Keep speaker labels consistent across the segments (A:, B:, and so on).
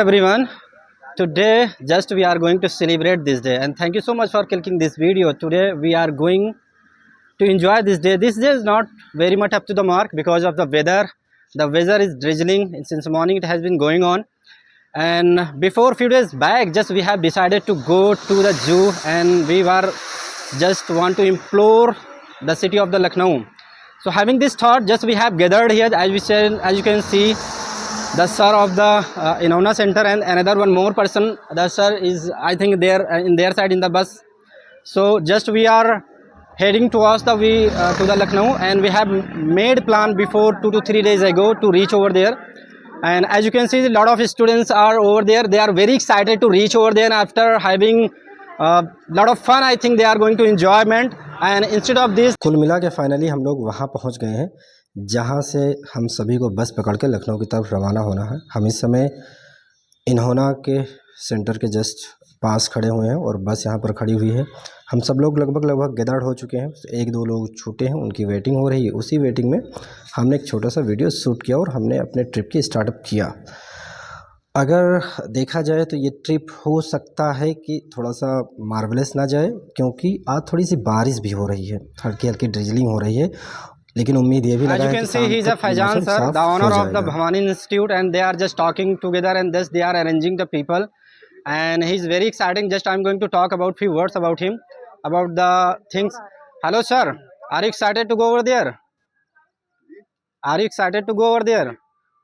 A: Everyone, today just we are going to celebrate this day, and thank you so much for clicking this video. Today we are going to enjoy this day. This day is not very much up to the mark because of the weather. The weather is drizzling since morning. It has been going on, and before few days back, just we have decided to go to the zoo, and we were just want to implore the city of the Lucknow. So having this thought, just we have gathered here, as we said, as you can see, the sir of the Inona center and another one more person. The sir is, I think, there in their side in the bus. So just we are heading towards the way to the Lucknow, and we have made plan before 2 to 3 days ago to reach over there. And as you can see, a lot of students are over there. They are very excited to reach over there after having a lot of fun. I think they are going to enjoyment. And instead of this,
B: कुल मिला के finally हम लोग वहाँ पहुँच गए हैं जहाँ से हम सभी को बस पकड़ के लखनऊ की तरफ रवाना होना है। हम इस समय इन्होना के सेंटर के जस्ट पास खड़े हुए हैं और बस यहाँ पर खड़ी हुई है। हम सब लोग लगभग गैदर्ड हो चुके हैं। एक दो लोग छूटे हैं, उनकी वेटिंग हो रही है। उसी वेटिंग में हमने एक छोटा सा वीडियो शूट किया और हमने अपने ट्रिप की स्टार्टअप किया। अगर देखा जाए तो ये ट्रिप हो सकता है कि थोड़ा सा मार्वलेस ना जाए, क्योंकि आज थोड़ी सी बारिश भी हो रही है, हल्की हल्की ड्रिजलिंग हो रही है, लेकिन उम्मीद ये भी लगा है कि
A: as you can see, he is a Faizan sir, the owner of the Bhavani Institute, and they are just talking together, and thus they are arranging the people, and he is very exciting. Just I am going to talk about few words about him, about the things. Hello sir, are you excited to go over there? Are you excited to go over there?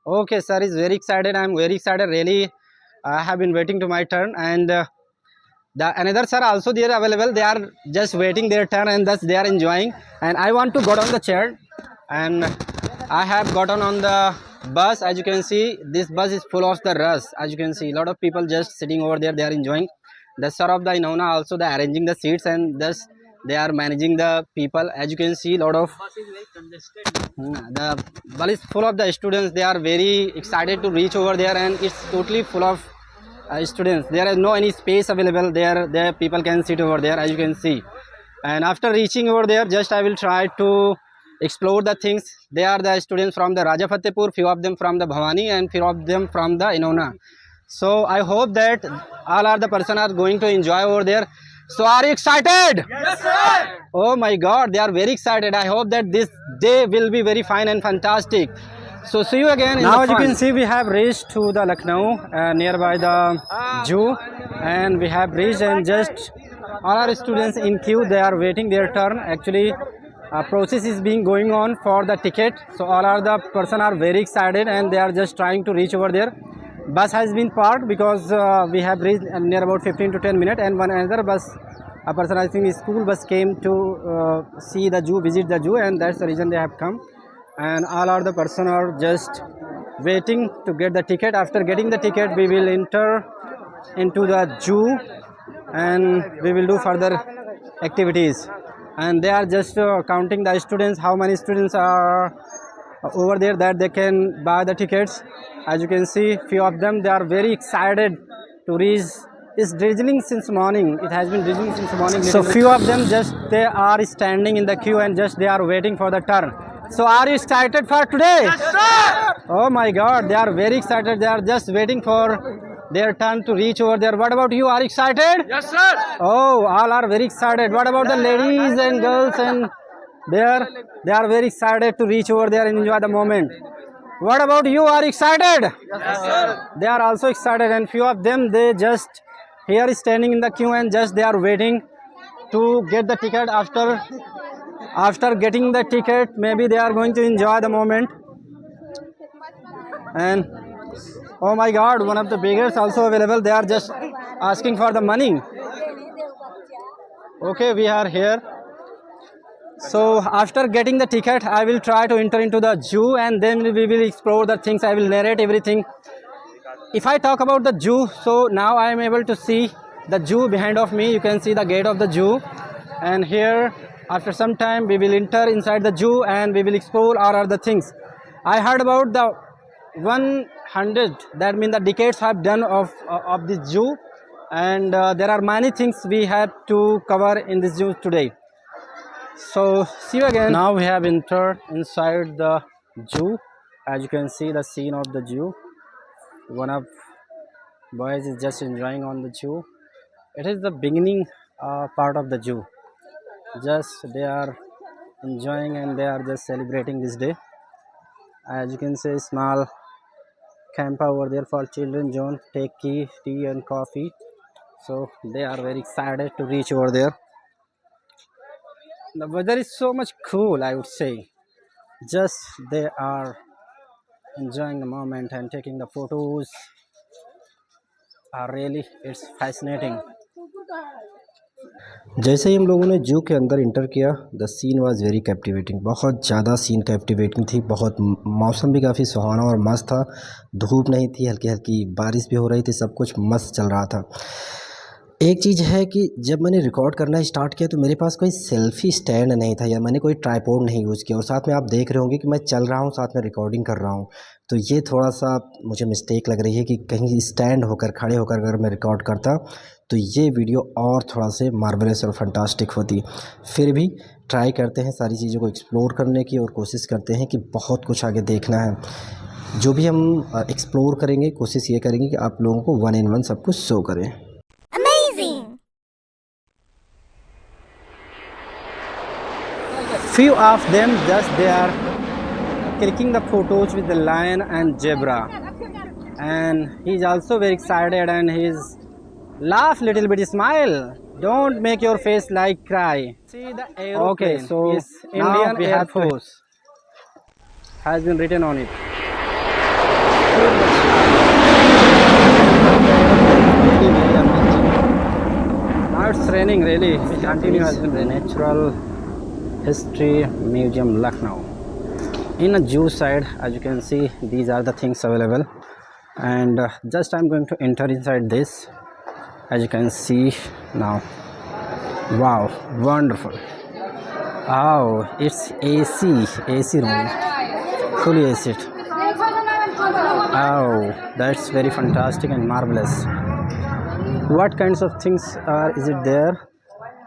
A: Okay, sir is very excited. I am very excited. Really, I have been waiting to my turn, and the another sir also they are available. They are just waiting their turn, and thus they are enjoying. And I want to got on the chair, and I have gotten on the bus. As you can see, this bus is full of the rush. As you can see, a lot of people just sitting over there. They are enjoying. The sir of the Inona also they are arranging the seats, and thus they are managing the people. As you can see, a lot of the bus is full of the students. They are very excited to reach over there, and it's totally full of students. There is no any space available there people can sit over there, as you can see. And after reaching over there, just I will try to explore the things. They are the students from the Raja Fatehpur, few of them from the Bhavani, and few of them from the Inona. So I hope that all are the person are going to enjoy over there. So are you excited?
C: Yes, sir.
A: Oh my god, they are very excited. I hope that this day will be very fine and fantastic. So see you again. Now as you can see, we have reached to the Lucknow, nearby the zoo, and we have reached, and just all our students in queue, they are waiting their turn. Actually, process is being going on for the ticket. So all are the person are very excited, and they are just trying to reach over there. Bus has been parked because we have reached near about 15 to 10 minutes, and one another bus, a person, I think school bus, came to see the zoo, visit the zoo, and that's the reason they have come. And all are the person are just waiting to get the ticket. After getting the ticket, we will enter into the zoo, and we will do further activities. And they are just counting the students, how many students are over there that they can buy the tickets. As you can see, few of them, they are very excited to reach. It's drizzling since morning. It has been drizzling since morning. So few of them just they are standing in the queue, and just they are waiting for the turn. So are you excited for today?
C: Yes, sir.
A: Oh my god, they are very excited. They are just waiting for their turn to reach over there. What about you? Are you excited?
C: Yes, sir.
A: Oh, all are very excited. What about the ladies and girls? And they are very excited to reach over there and enjoy the moment. What about you? Are you excited?
C: Yes, sir.
A: They are also excited, and few of them, they just here is standing in the queue, and just they are waiting to get the ticket. After getting the ticket, maybe they are going to enjoy the moment. And oh my god, one of the beggars also available. They are just asking for the money. Okay, we are here. So after getting the ticket, I will try to enter into the zoo, and then we will explore the things. I will narrate everything. If I talk about the zoo, so now I am able to see the zoo behind of me. You can see the gate of the zoo, and here after some time we will enter inside the zoo, and we will explore all other things. I heard about the 100, that means the decades have done of this zoo, and there are many things we have to cover in this zoo today. So see you again. Now we have entered inside the zoo. As you can see the scene of the zoo, one of boys is just enjoying on the zoo. It is the beginning part of the zoo. Just they are enjoying and they are just celebrating this day. As you can see, small camp over there for children zone, take tea and coffee. So they are very excited to reach over there. The weather is so much cool, I would say. Just they are enjoying the moment and taking the photos. Are really, it's fascinating.
B: जैसे ही हम लोगों ने जू के अंदर enter किया, the scene was very captivating. बहुत ज़्यादा सीन कैप्टिवेटिंग थी। बहुत मौसम भी काफ़ी सुहाना और मस्त था। धूप नहीं थी, हल्की हल्की बारिश भी हो रही थी, सब कुछ मस्त चल रहा था। एक चीज़ है कि जब मैंने रिकॉर्ड करना स्टार्ट किया तो मेरे पास कोई सेल्फ़ी स्टैंड नहीं था या मैंने कोई ट्राइपॉड नहीं यूज़ किया, और साथ में आप देख रहे होंगे कि मैं चल रहा हूँ, साथ में रिकॉर्डिंग कर रहा हूँ। तो ये थोड़ा सा मुझे मिस्टेक लग रही है कि कहीं स्टैंड होकर, खड़े होकर अगर मैं रिकॉर्ड करता तो ये वीडियो और थोड़ा से मार्वलस और फंटास्टिक होती। फिर भी ट्राई करते हैं सारी चीज़ों को एक्सप्लोर करने की और कोशिश करते हैं कि बहुत कुछ आगे देखना है। जो भी हम एक्सप्लोर करेंगे, कोशिश ये करेंगे कि आप लोगों को 1 in 1 सब कुछ शो करें।
A: Few of them just they are clicking the photos with the lion and zebra, and he's also very excited and he's laugh little bit, smile, don't make your face like cry. See the aeroplane. Okay, so yes, Indian Air Force has been written on it. Now it's raining really. It continue has been raining. Natural History Museum, Lucknow. In a zoo side, as you can see, these are the things available, and just I'm going to enter inside this. As you can see now, wow, wonderful. Oh, it's AC room, fully AC. Oh, that's very fantastic and marvelous. What kinds of things is it there?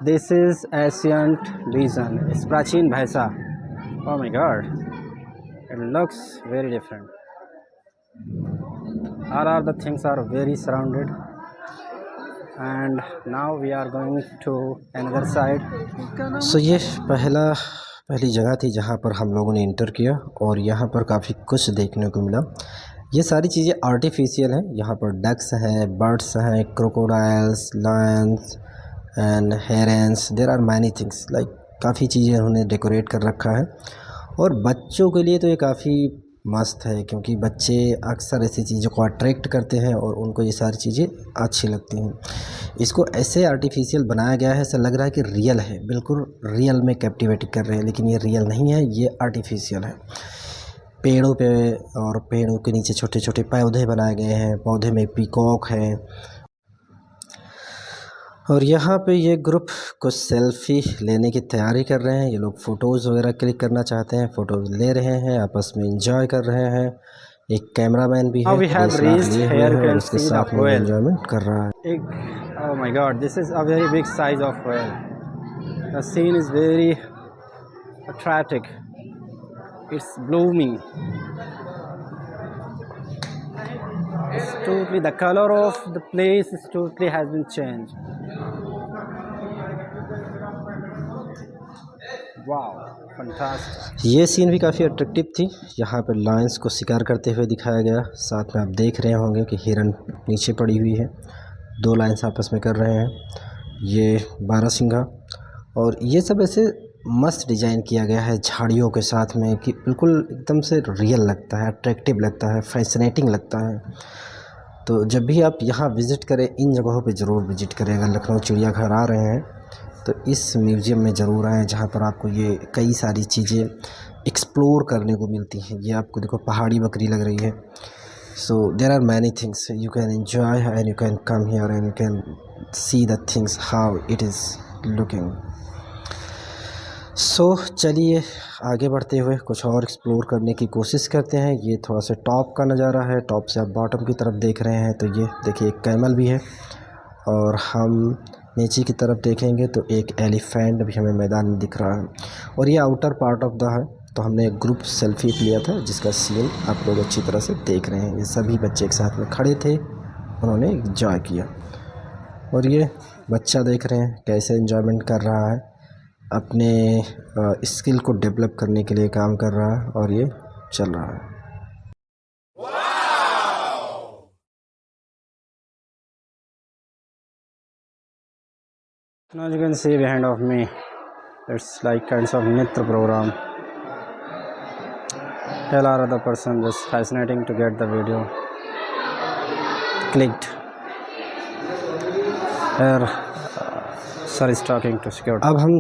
A: This is ancient vision. It's Prachin Bhaisa. Oh my god. It looks very different. All of the things are very surrounded. And now we are going to another side.
B: So ये पहली जगह थी जहाँ पर हम लोगों ने inter किया और यहाँ पर काफ़ी कुछ देखने को मिला। ये सारी चीज़ें आर्टिफिशियल हैं। यहाँ पर डक्स हैं, बर्ड्स हैं, crocodiles, lions and herons, there are many things, like काफ़ी चीज़ें उन्होंने डेकोरेट कर रखा है। और बच्चों के लिए तो ये काफ़ी मस्त है क्योंकि बच्चे अक्सर ऐसी चीज़ों को अट्रैक्ट करते हैं और उनको ये सारी चीज़ें अच्छी लगती हैं। इसको ऐसे आर्टिफिशियल बनाया गया है, ऐसा लग रहा है कि रियल है, बिल्कुल रियल में कैप्टिवेट कर रहे हैं, लेकिन ये रियल नहीं है, ये आर्टिफिशियल है। पेड़ों पे और पेड़ों के नीचे छोटे छोटे पौधे बनाए गए हैं, पौधे में पीकॉक है। और यहाँ पे ये ग्रुप कुछ सेल्फ़ी लेने की तैयारी कर रहे हैं। ये लोग फ़ोटोज़ वगैरह क्लिक करना चाहते हैं, फ़ोटोज़ ले रहे हैं, आपस में एंजॉय कर रहे हैं। एक कैमरामैन भी है, उसके साथ में एंजॉयमेंट कर रहा है।
A: Oh my god, this is a very big size of whale. The scene is very attractive. It's blooming. It's totally, the color of the place is totally has been changed. Wow, fantastic.
B: ये scene भी काफ़ी attractive थी। यहाँ पर Lions को शिकार करते हुए दिखाया गया। साथ में आप देख रहे होंगे कि हिरन नीचे पड़ी हुई है, 2 लायंस आपस में कर रहे हैं। ये बारहसिंगा, और ये सब ऐसे मस्त डिज़ाइन किया गया है झाड़ियों के साथ में कि बिल्कुल एकदम से रियल लगता है, अट्रैक्टिव लगता है, फैसिनेटिंग लगता है। तो जब भी आप यहाँ विज़िट करें, इन जगहों पे ज़रूर विज़िट करें। अगर लखनऊ चिड़ियाघर आ रहे हैं तो इस म्यूज़ियम में ज़रूर आएँ, जहाँ पर आपको ये कई सारी चीज़ें एक्सप्लोर करने को मिलती हैं। ये आपको देखो पहाड़ी बकरी लग रही है। So there are many things you can enjoy and you can come here and you can see the things how it is looking. So चलिए आगे बढ़ते हुए कुछ और एक्सप्लोर करने की कोशिश करते हैं। ये थोड़ा सा टॉप का नज़ारा है, टॉप से आप बॉटम की तरफ देख रहे हैं तो ये देखिए एक कैमल भी है, और हम नीचे की तरफ देखेंगे तो एक एलिफेंट भी हमें मैदान में दिख रहा है। और ये आउटर पार्ट ऑफ द है। तो हमने एक ग्रुप सेल्फ़ी लिया था जिसका सीन आप लोग अच्छी तरह से देख रहे हैं। ये सभी बच्चे एक साथ में खड़े थे उन्होंने एंजॉय किया। और ये बच्चा देख रहे हैं कैसे एंजॉयमेंट कर रहा है, अपने स्किल को डेवलप करने के लिए काम कर रहा है और ये चल रहा है।
A: Now you can see behind of me, it's like kinds of Nitra program. Tell our other person, just fascinating to get the video clicked. Here, sir is talking to security.
B: अब हम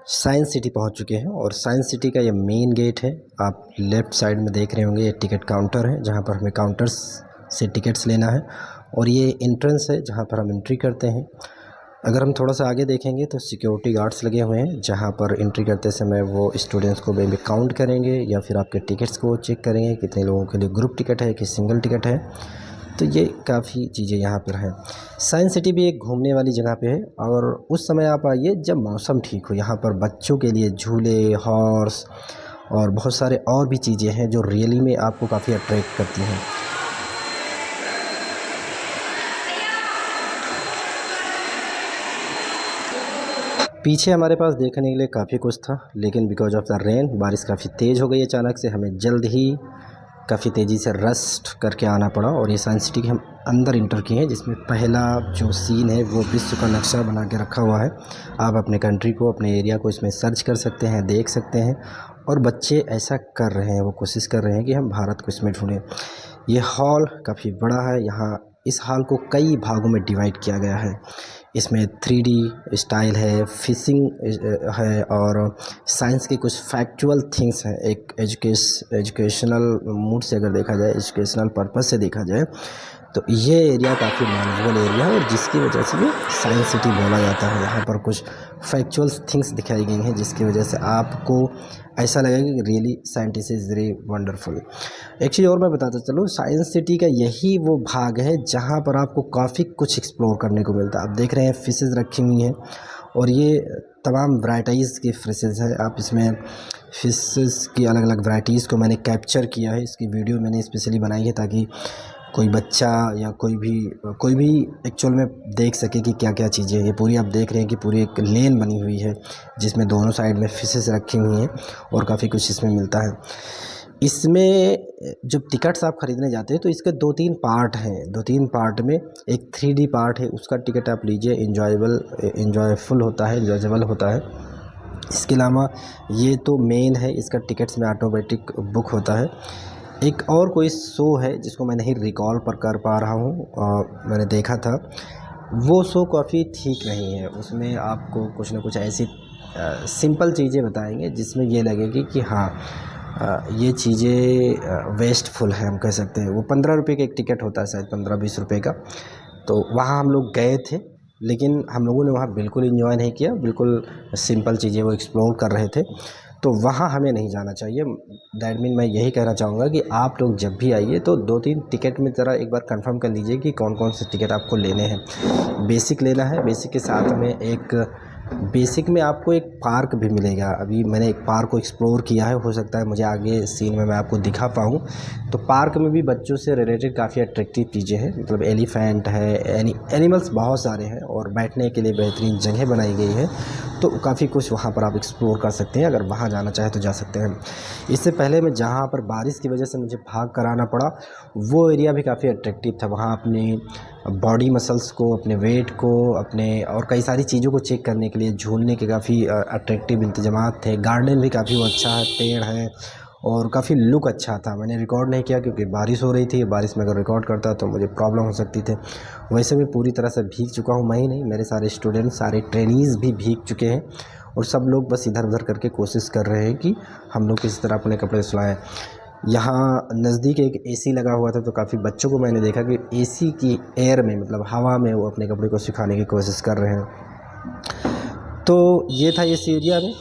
B: साइंस सिटी पहुंच चुके हैं और science city का ये main gate है। आप लेफ़्ट साइड में देख रहे होंगे, ये टिकट काउंटर है जहां पर हमें काउंटर्स से टिकट्स लेना है और ये एंट्रेंस है जहां पर हम एंट्री करते हैं। अगर हम थोड़ा सा आगे देखेंगे तो सिक्योरिटी गार्ड्स लगे हुए हैं जहां पर एंट्री करते समय वो स्टूडेंट्स को बेबी काउंट करेंगे या फिर आपके टिकट्स को चेक करेंगे कितने लोगों के लिए ग्रुप टिकट है कि सिंगल टिकट है। तो ये काफ़ी चीज़ें यहाँ पर हैं। साइंस सिटी भी एक घूमने वाली जगह पे है और उस समय आप आइए जब मौसम ठीक हो। यहाँ पर बच्चों के लिए झूले, हॉर्स और बहुत सारे और भी चीज़ें हैं जो रियली में आपको काफ़ी अट्रैक्ट करती हैं। पीछे हमारे पास देखने के लिए काफ़ी कुछ था, लेकिन बिकॉज ऑफ द रेन बारिश काफ़ी तेज़ हो गई अचानक से, हमें जल्द ही काफ़ी तेज़ी से रस्ट करके आना पड़ा। और ये साइंस सिटी के हम अंदर इंटर किए हैं जिसमें पहला जो सीन है वो विश्व का नक्शा बना के रखा हुआ है। आप अपने कंट्री को, अपने एरिया को इसमें सर्च कर सकते हैं, देख सकते हैं। और बच्चे ऐसा कर रहे हैं, वो कोशिश कर रहे हैं कि हम भारत को इसमें ढूँढें। ये हॉल काफ़ी बड़ा है। यहाँ इस हॉल को कई भागों में डिवाइड किया गया है। इसमें 3D स्टाइल है, फिशिंग है और साइंस के कुछ फैक्चुअल थिंग्स हैं। एक एजुकेशनल मूड से अगर देखा जाए, एजुकेशनल पर्पस से देखा जाए तो ये एरिया काफ़ी नॉलेजेबल एरिया है और जिसकी वजह से ये साइंस सिटी बोला जाता है। यहाँ पर कुछ फैक्चुअल थिंग्स दिखाई गई हैं जिसकी वजह से आपको ऐसा लगेगा कि really scientist is very wonderful. एक चीज़ और मैं बताता चलूँ, साइंस सिटी का यही वो भाग है जहाँ पर आपको काफ़ी कुछ एक्सप्लोर करने को मिलता है। आप देख रहे हैं फिशेज़ रखी हुई हैं और ये तमाम वैराइटीज़ की फिशेज़ हैं। आप इसमें फिशेज़ की अलग अलग वैराइटीज़ को मैंने कैप्चर किया है। इसकी वीडियो मैंने स्पेशली बनाई है ताकि कोई बच्चा या कोई भी एक्चुअल में देख सके कि क्या क्या चीज़ें हैं। ये पूरी आप देख रहे हैं कि पूरी एक लेन बनी हुई है जिसमें दोनों साइड में फिशेस रखी हुई हैं और काफ़ी कुछ इसमें मिलता है। इसमें जब टिकट्स आप ख़रीदने जाते हैं तो इसके 2-3 पार्ट हैं। 2-3 पार्ट में एक 3D पार्ट है, उसका टिकट आप लीजिए, इंजॉयफुल होता है, इंजॉयबल होता है। इसके अलावा ये तो मेन है, इसका टिकट्स में ऑटोमेटिक बुक होता है। एक और कोई शो है जिसको मैं नहीं रिकॉल कर पा रहा हूँ, मैंने देखा था, वो शो काफ़ी ठीक नहीं है। उसमें आपको कुछ ना कुछ ऐसी सिंपल चीज़ें बताएंगे जिसमें ये लगेगी कि हाँ ये चीज़ें वेस्टफुल है, हम कह सकते हैं। वो 15 रुपये का एक टिकट होता है, शायद 15-20 रुपये का। तो वहाँ हम लोग गए थे लेकिन हम लोगों ने वहाँ बिल्कुल इन्जॉय नहीं किया, बिल्कुल सिंपल चीज़ें वो एक्सप्लोर कर रहे थे। तो वहाँ हमें नहीं जाना चाहिए। दैट मीन मैं यही कहना चाहूँगा कि आप लोग जब भी आइए तो 2-3 टिकट में ज़रा एक बार कंफर्म कर लीजिए कि कौन कौन से टिकट आपको लेने हैं। बेसिक लेना है, बेसिक के साथ में एक बेसिक में आपको एक पार्क भी मिलेगा। अभी मैंने एक पार्क को एक्सप्लोर किया है, हो सकता है मुझे आगे सीन में मैं आपको दिखा पाऊँ। तो पार्क में भी बच्चों से रिलेटेड काफ़ी अट्रैक्टिव चीज़ें हैं, मतलब एलिफेंट है, एनिमल्स बहुत सारे हैं और बैठने के लिए बेहतरीन जगह बनाई गई है। तो काफ़ी कुछ वहाँ पर आप एक्सप्लोर कर सकते हैं, अगर वहाँ जाना चाहें तो जा सकते हैं। इससे पहले मैं जहाँ पर बारिश की वजह से मुझे भाग कर आना पड़ा, वो एरिया भी काफ़ी अट्रैक्टिव था। वहाँ अपने बॉडी मसल्स को, अपने वेट को, अपने और कई सारी चीज़ों को चेक करने के लिए झूलने के काफ़ी अट्रैक्टिव इंतजामात थे। गार्डन भी काफ़ी वो अच्छा है, पेड़ हैं और काफ़ी लुक अच्छा था। मैंने रिकॉर्ड नहीं किया क्योंकि बारिश हो रही थी। बारिश में अगर रिकॉर्ड करता तो मुझे प्रॉब्लम हो सकती थी। वैसे मैं पूरी तरह से भीग चुका हूँ, मैं ही नहीं, मेरे सारे स्टूडेंट्स, सारे ट्रेनीज़ भी भीग चुके हैं और सब लोग बस इधर उधर करके कोशिश कर रहे हैं कि हम लोग किसी तरह अपने कपड़े सुलाएं। यहाँ नज़दीक एक एसी लगा हुआ था तो काफ़ी बच्चों को मैंने देखा कि एसी की एयर में, मतलब हवा में, वो अपने कपड़े को सुखाने की कोशिश कर रहे हैं। तो ये था इस एरिया में।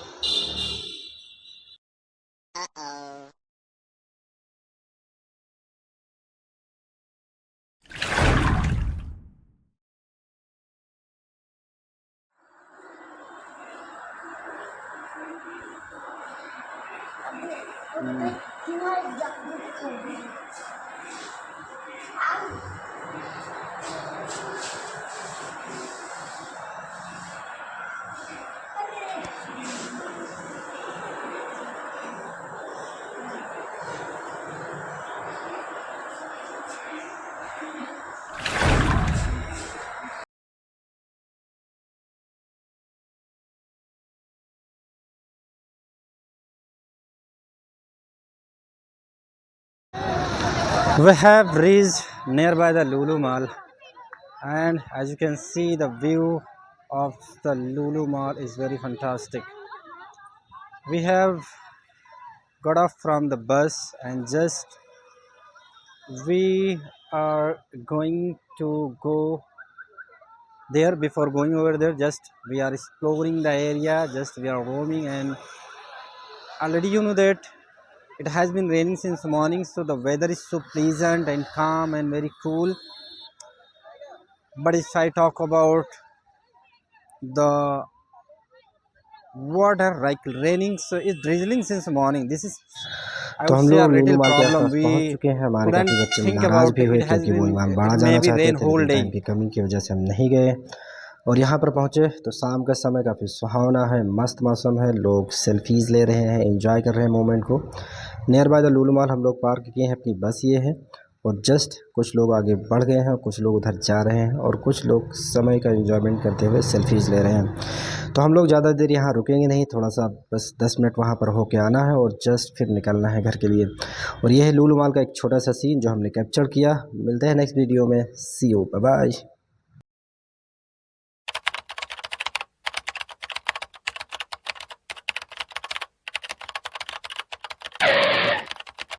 A: We have reached nearby the Lulu Mall, and as you can see, the view of the Lulu Mall is very fantastic. We have got off from the bus and just we are going to go there. Before going over there, just we are exploring the area, just we are roaming, and already you know that it has been raining since morning, so the weather is so pleasant and calm and very cool. But if I talk about the water like raining, so it's drizzling since morning. This is, I
B: तो
A: would
B: हम
A: say, a
B: लोग Lulu
A: little
B: माल के
A: problem.
B: आसपास पहुंच
A: We
B: चुके हैं। हमारे
A: couldn't
B: काफ़ी बच्चे
A: think
B: नाराज़
A: about
B: भी
A: it.
B: हुए
A: It has
B: क्योंकि वो
A: been,
B: बाड़ा
A: it
B: जाना
A: may be
B: चाहते
A: rain
B: थे,
A: whole
B: लेकिन
A: day.
B: टाइम की कमी की वजह से हम नहीं गए। और यहाँ पर पहुँचे तो शाम का समय काफ़ी सुहावना है, मस्त मौसम है, लोग सेल्फीज़ ले रहे हैं, एंजॉय कर रहे हैं मोमेंट को। Near by the Lulu mall हम लोग पार्क किए हैं, अपनी बस ये है, और जस्ट कुछ लोग आगे बढ़ गए हैं, कुछ लोग उधर जा रहे हैं, और कुछ लोग समय का एंजॉयमेंट करते हुए सेल्फीज़ ले रहे हैं। तो हम लोग ज़्यादा देर यहाँ रुकेंगे नहीं, थोड़ा सा बस 10 मिनट वहाँ पर होके आना है और जस्ट फिर निकलना है घर के लिए। और ये है लूलू मॉल का एक छोटा सा सीन जो हमने कैप्चर किया। मिलते हैं नेक्स्ट वीडियो में। सी यू, बाय बाय।